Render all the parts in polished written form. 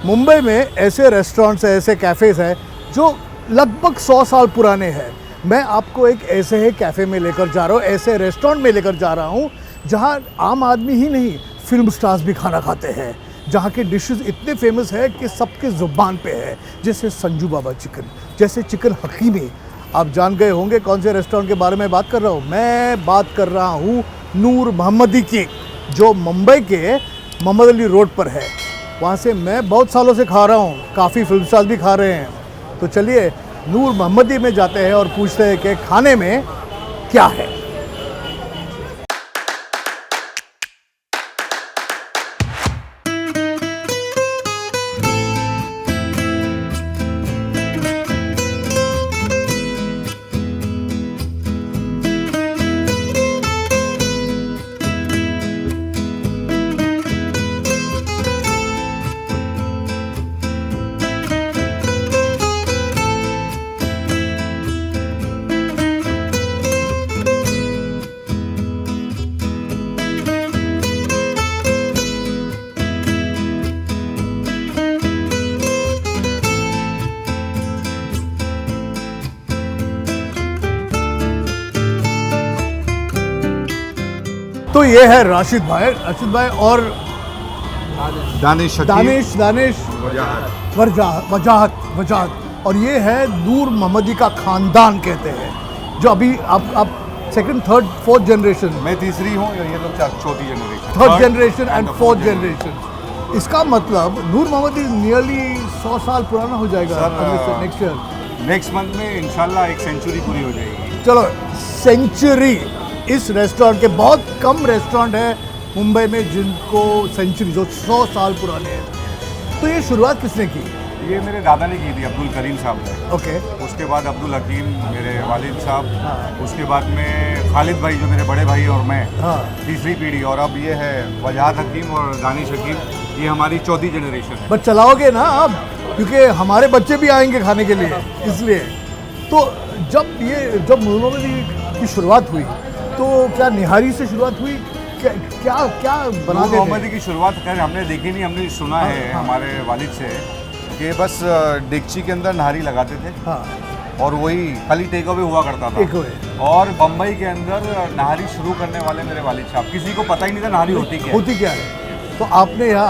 मुंबई में ऐसे रेस्टोरेंट्स हैं, ऐसे कैफ़ेज़ हैं जो लगभग 100 साल पुराने हैं। मैं आपको एक ऐसे ही कैफ़े में लेकर जा रहा हूँ, ऐसे रेस्टोरेंट में लेकर जा रहा हूँ जहाँ आम आदमी ही नहीं, फिल्म स्टार्स भी खाना खाते हैं, जहाँ के डिशेस इतने फेमस है कि सबके ज़ुबान पे है, जैसे संजू बाबा चिकन, जैसे चिकन हकीमी। आप जान गए होंगे कौन से रेस्टोरेंट के बारे में बात कर रहा हूँ। मैं बात कर रहा हूँ नूर मोहम्मदी की, जो मुंबई के मोहम्मद अली रोड पर है। वहाँ से मैं बहुत सालों से खा रहा हूँ, काफ़ी फिल्म स्टार्स भी खा रहे हैं। तो चलिए नूर मोहम्मदी में जाते हैं और पूछते हैं कि खाने में क्या है। तो ये है राशिद भाई और दानिश वजाहत और ये है नूर मोहम्मदी का खानदान कहते हैं, जो अभी आप सेकंड, थर्ड, फोर्थ जनरेशन। मैं तीसरी हूँ, ये लोग चौथी generation, third generation and fourth generation. इसका मतलब नूर मोहम्मदी नियरली 100 साल पुराना हो जाएगा नेक्स्ट ईयर। नेक्स्ट मंथ में इंशाल्लाह एक सेंचुरी पूरी हो जाएगी। चलो, सेंचुरी। इस रेस्टोरेंट के बहुत कम रेस्टोरेंट है मुंबई में जिनको सेंचुरी, जो 100 साल पुराने हैं। तो ये शुरुआत किसने की? ये मेरे दादा ने की थी, अब्दुल करीम साहब ने। ओके। उसके बाद अब्दुल हकीम मेरे वालिद साहब, उसके बाद में खालिद भाई जो मेरे बड़े भाई और मैं, तीसरी पीढ़ी। और अब ये है वजाहत हकीम और दानिश हकीम, ये हमारी चौथी जनरेशन है। बस चलाओगे ना आप, क्योंकि हमारे बच्चे भी आएंगे खाने के लिए, इसलिए। तो जब नूर मोहम्मदी की शुरुआत हुई तो क्या निहारी से शुरुआत हुई? क्या बनाते थे? मोहम्मदी की शुरुआत कर हमने देखी नहीं, हमने सुना है हमारे वालिद से कि बस डेगची के अंदर नहारी लगाते थे। और वही खाली टेक अवे हुआ करता था। और बम्बई के अंदर नहारी शुरू करने वाले मेरे वालिद साहब, किसी को पता ही नहीं था नहारी होती क्या है। तो आपने यहाँ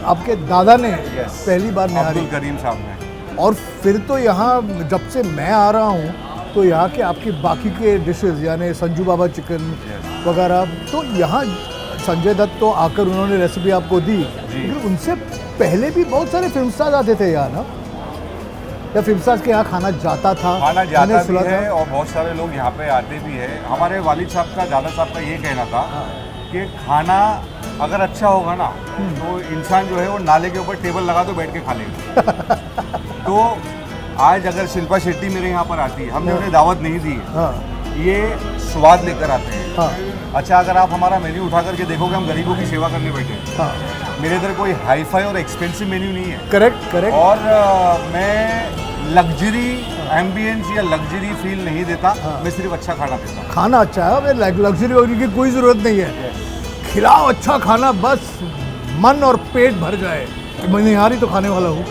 आपके दादा ने पहली बार नहारी, अब्दुल करीम साहब ने। और फिर तो यहाँ जब से मैं आ रहा हूँ तो यहाँ के आपकी बाकी के डिशेस, यानी संजू बाबा चिकन वगैरह, तो यहाँ संजय दत्त तो आकर उन्होंने रेसिपी आपको दी, लेकिन उनसे पहले भी बहुत सारे फिल्म स्टार्स आते थे यहाँ ना, या फिल्म स्टार्स के यहाँ खाना जाता था भी है, और बहुत सारे लोग यहाँ पे आते भी है। हमारे वालिद साहब का, दादा साहब का ये कहना था कि खाना अगर अच्छा होगा ना तो इंसान जो है वो नाले के ऊपर टेबल लगा तो बैठ के खा लेगा। तो आज अगर शिल्पा शेट्टी मेरे यहाँ पर आती है, हमने उन्हें दावत नहीं दी है, ये स्वाद लेकर आते हैं। अच्छा, अगर आप हमारा मेन्यू उठा करके देखोगे, हम गरीबों की सेवा करने बैठे हैं। मेरे इधर कोई हाई फाई और एक्सपेंसिव मेन्यू नहीं है। करेक्ट। और मैं लग्जरी एम्बियंस या लग्जरी फील नहीं देता, मैं सिर्फ अच्छा खाना देता हूँ। खाना अच्छा है, लग्जरी वगैरह की कोई ज़रूरत नहीं है। खिलाओ अच्छा खाना, बस मन और पेट भर जाए। मैं निहारी तो खाने वाला हूँ,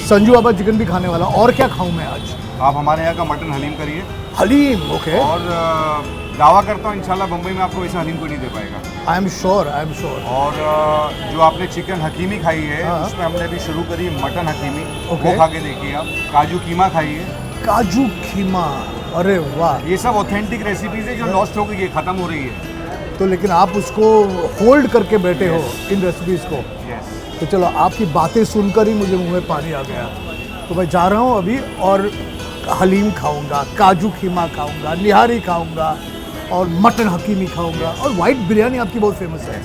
संजू बाबा चिकन भी खाने वाला। और क्या खाऊं मैं आज? आप हमारे यहाँ का मटन हलीम करिए। हलीम, ओके। और दावा करता हूँ इंशाल्लाह बम्बई में आपको वैसा हलीम कोई नहीं दे पाएगा। I am sure. और जो आपने चिकन हकीमी खाई है, उसमें हमने अभी शुरू करी मटन हकीमी, वो खा के देखिए आप। काजू कीमा खाइए। काजू कीमा, अरे वाह। ये सब ऑथेंटिक रेसिपीज है जो लॉस्ट हो गई है, खत्म हो रही है। तो लेकिन आप उसको होल्ड करके बैठे हो इन रेसिपीज को। तो चलो, आपकी बातें सुनकर ही मुझे मुंह में पानी आ गया। तो मैं जा रहा हूँ अभी, और हलीम खाऊंगा, काजू कीमा खाऊंगा, निहारी खाऊंगा, और मटन हकीमी खाऊंगा, और वाइट बिरयानी आपकी बहुत फेमस है,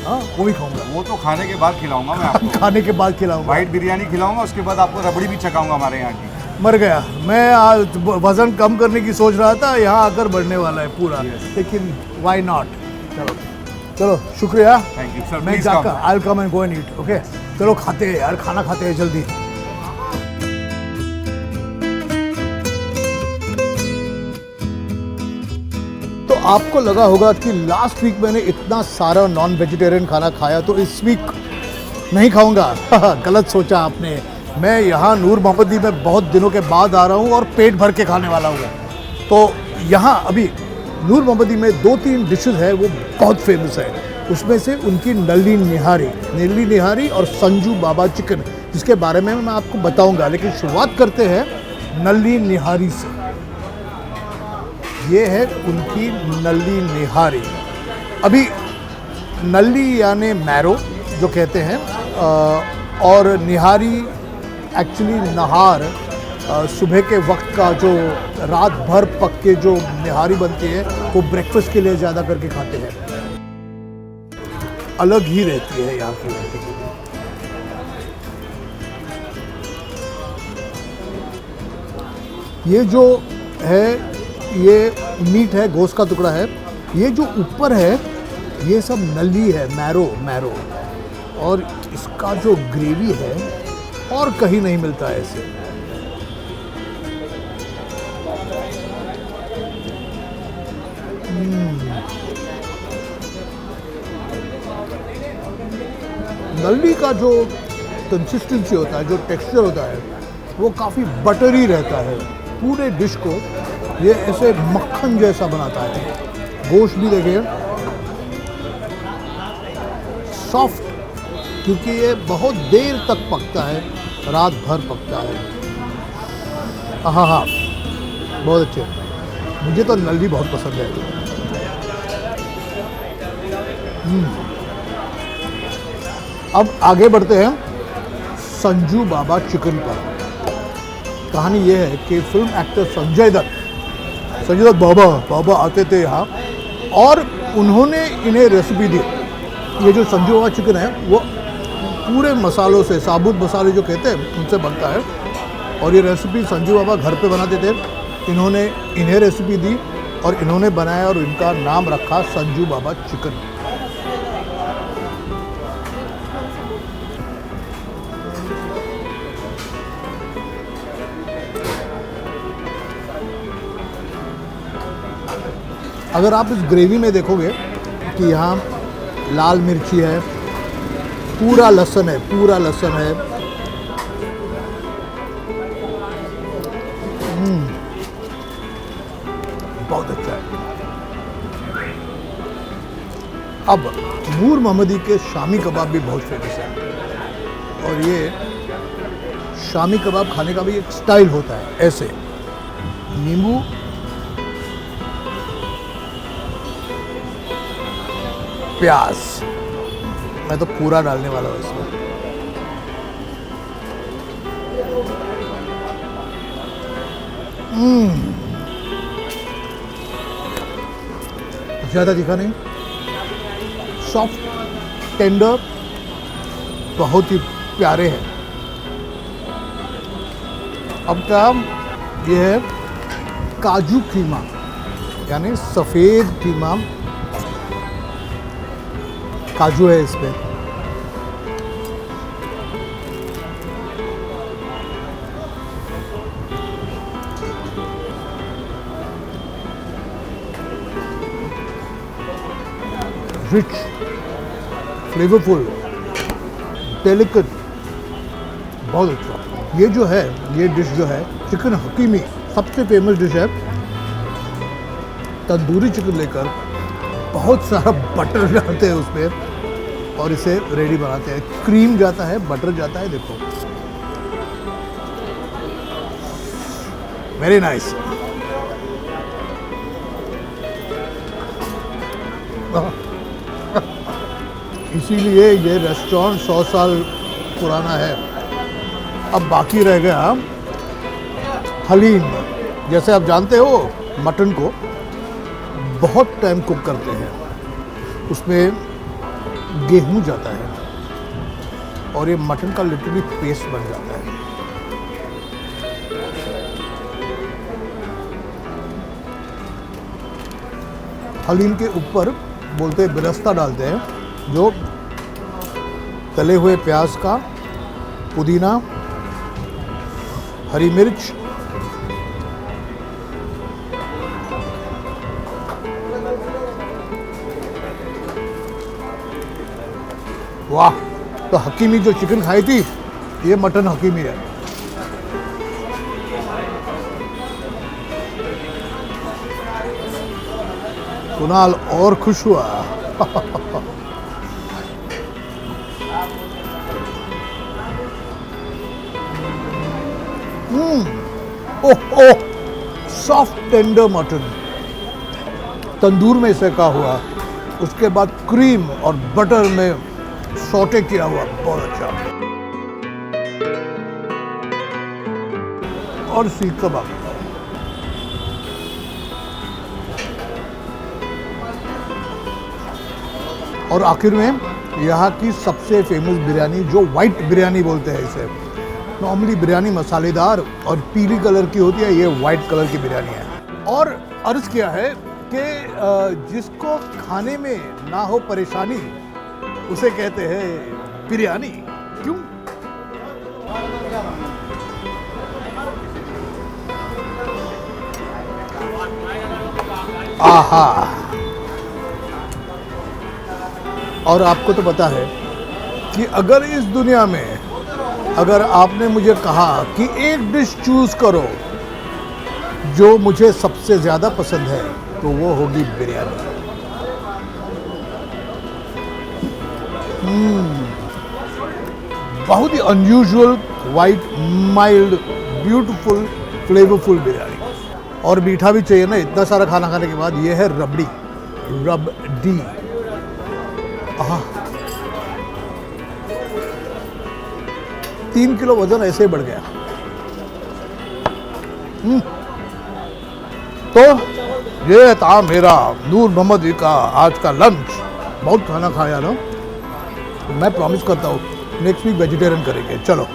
हाँ, वो भी खाऊंगा। वो तो खाने के बाद खिलाऊंगा मैं आपको। खाने के बाद खिलाऊंगा। वाइट बिरयानी खिलाऊंगा, उसके बाद आपको रबड़ी भी चखाऊंगा हमारे यहाँ की। मर गया मैं। आज वजन कम करने की सोच रहा था, यहाँ आकर बढ़ने वाला है पूरा। लेकिन वाई नॉट। चलो शुक्रिया। Thank you sir. मैं जाकर I will come and go and eat. Okay, चलो खाते हैं यार, खाना खाते हैं जल्दी। तो आपको लगा होगा कि लास्ट वीक मैंने इतना सारा नॉन वेजिटेरियन खाना खाया, तो इस वीक नहीं खाऊंगा। गलत सोचा आपने। मैं यहाँ नूर मोहम्मदी में बहुत दिनों के बाद आ रहा हूँ और पेट भर के खाने वाला हूँ। तो यहाँ अभी नूर मोहम्मदी में 2-3 डिशेस है वो बहुत फेमस है। उसमें से उनकी नल्ली निहारी और संजू बाबा चिकन, जिसके बारे में मैं आपको बताऊंगा। लेकिन शुरुआत करते हैं नल्ली निहारी से। ये है उनकी नल्ली निहारी। अभी नल्ली यानी मैरो जो कहते हैं, और निहारी एक्चुअली नहार, सुबह के वक्त का जो रात भर पक के जो निहारी बनती है वो ब्रेकफास्ट के लिए ज़्यादा करके खाते हैं। अलग ही रहती है यहाँ की। ये जो है ये मीट है, गोश्त का टुकड़ा है। ये जो ऊपर है ये सब नल्ली है, मैरो। और इसका जो ग्रेवी है और कहीं नहीं मिलता है ऐसे। नल्ली का जो कंसिस्टेंसी होता है, जो टेक्सचर होता है, वो काफ़ी बटरी रहता है। पूरे डिश को ये ऐसे मक्खन जैसा बनाता है। गोश्त भी देखिए सॉफ्ट, क्योंकि ये बहुत देर तक पकता है, रात भर पकता है। हाँ, बहुत अच्छे। मुझे तो नल्ली बहुत पसंद है। अब आगे बढ़ते हैं संजू बाबा चिकन पर। कहानी ये है कि फिल्म एक्टर संजय दत्त बाबा आते थे यहाँ और उन्होंने इन्हें रेसिपी दी। ये जो संजू बाबा चिकन है वो पूरे मसालों से, साबुत मसाले जो कहते हैं उनसे बनता है। और ये रेसिपी संजू बाबा घर पे बनाते थे। इन्होंने इन्हें रेसिपी दी और इन्होंने बनाया और इनका नाम रखा संजू बाबा चिकन। अगर आप इस ग्रेवी में देखोगे कि यहाँ लाल मिर्ची है, पूरा लहसुन है। बहुत अच्छा है। अब नूर मोहम्मदी के शामी कबाब भी बहुत फेमस है और ये शामी कबाब खाने का भी एक स्टाइल होता है। ऐसे नींबू, प्याज, मैं तो पूरा डालने वाला हूँ इसमें। ज़्यादा तीखा नहीं, सॉफ्ट टेंडर, बहुत ही प्यारे हैं। अब क्या ये है काजू कीमा, यानी सफ़ेद कीमा, काजू है इसमें। रिच, फ्लेवरफुल, डेलिकेट, बहुत अच्छा। ये जो है, ये डिश जो है चिकन हकीमी, सबसे फेमस डिश है। तंदूरी चिकन लेकर बहुत सारा बटर डालते हैं उसमें और इसे रेडी बनाते हैं। क्रीम जाता है, बटर जाता है, देखो वेरी नाइस। इसीलिए ये रेस्टोरेंट 100 साल पुराना है। अब बाकी रह गया हलीम। जैसे आप जानते हो मटन को बहुत टाइम कुक करते हैं, उसमें गेहूं जाता है और ये मटन का लिटरली पेस्ट बन जाता है। हलीम के ऊपर बोलते हैं बिरस्ता डालते हैं, जो तले हुए प्याज का, पुदीना, हरी मिर्च, वाह तो हकीमी जो चिकन खाई थी, ये मटन हकीमी है। कुणाल और खुश हुआ। ओह ओह, सॉफ्ट टेंडर मटन, तंदूर में सेका हुआ, उसके बाद क्रीम और बटर में सौटे किया हुआ, बहुत अच्छा। और सीख कबाब, और आखिर में यहाँ की सबसे फेमस बिरयानी, जो वाइट बिरयानी बोलते हैं इसे। नॉर्मली बिरयानी मसालेदार और पीली कलर की होती है, ये वाइट कलर की बिरयानी है। और अर्ज किया है कि जिसको खाने में ना हो परेशानी, उसे कहते हैं बिरयानी। क्यों? आहा। और आपको तो पता है कि अगर इस दुनिया में, अगर आपने मुझे कहा कि एक डिश चूज करो जो मुझे सबसे ज़्यादा पसंद है, तो वो होगी बिरयानी। बहुत ही unusual, white, mild, beautiful, flavourful biryani. और मीठा भी चाहिए ना, इतना सारा खाना खाने के बाद। ये है रबड़ी, रबड़ी। आहा, 3 किलो वजन ऐसे ही बढ़ गया। तो ये था मेरा नूर मोहम्मद का आज का लंच। बहुत खाना खाया ना, मैं प्रॉमिस करता हूँ नेक्स्ट वीक वेजिटेरियन करेंगे। चलो।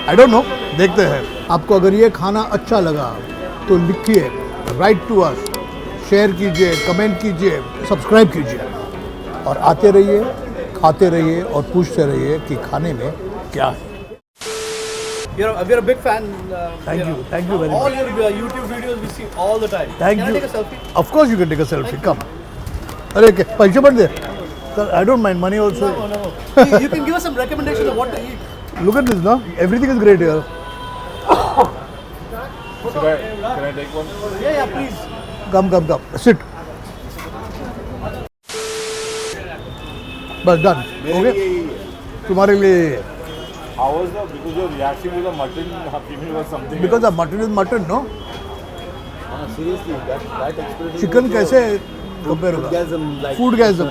आई डोंट नो, देखते हैं। आपको अगर ये खाना अच्छा लगा तो लिखिए, राइट टू अस, शेयर कीजिए, कमेंट कीजिए, सब्सक्राइब कीजिए, और आते रहिए, खाते रहिए और पूछते रहिए कि खाने में क्या है। We're a big fan. Thank you very much. All your YouTube videos we see all the time. Thank Can you. I take a selfie? Of course you can take a selfie. Come. अरे पैसे मत दे। Sir, I don't mind money also. No. You can give us some recommendations of what to eat. Look at this, no? Everything is great here. Can I take one? Yeah, please. Come. Sit. बस done, okay. तुम्हारे लिए। How was the, because your reaction to the mutton hakimi was something Because else. the mutton is mutton, no? Seriously, that experience. Chicken कैसे compare होगा? Orgasm, like food गैसम।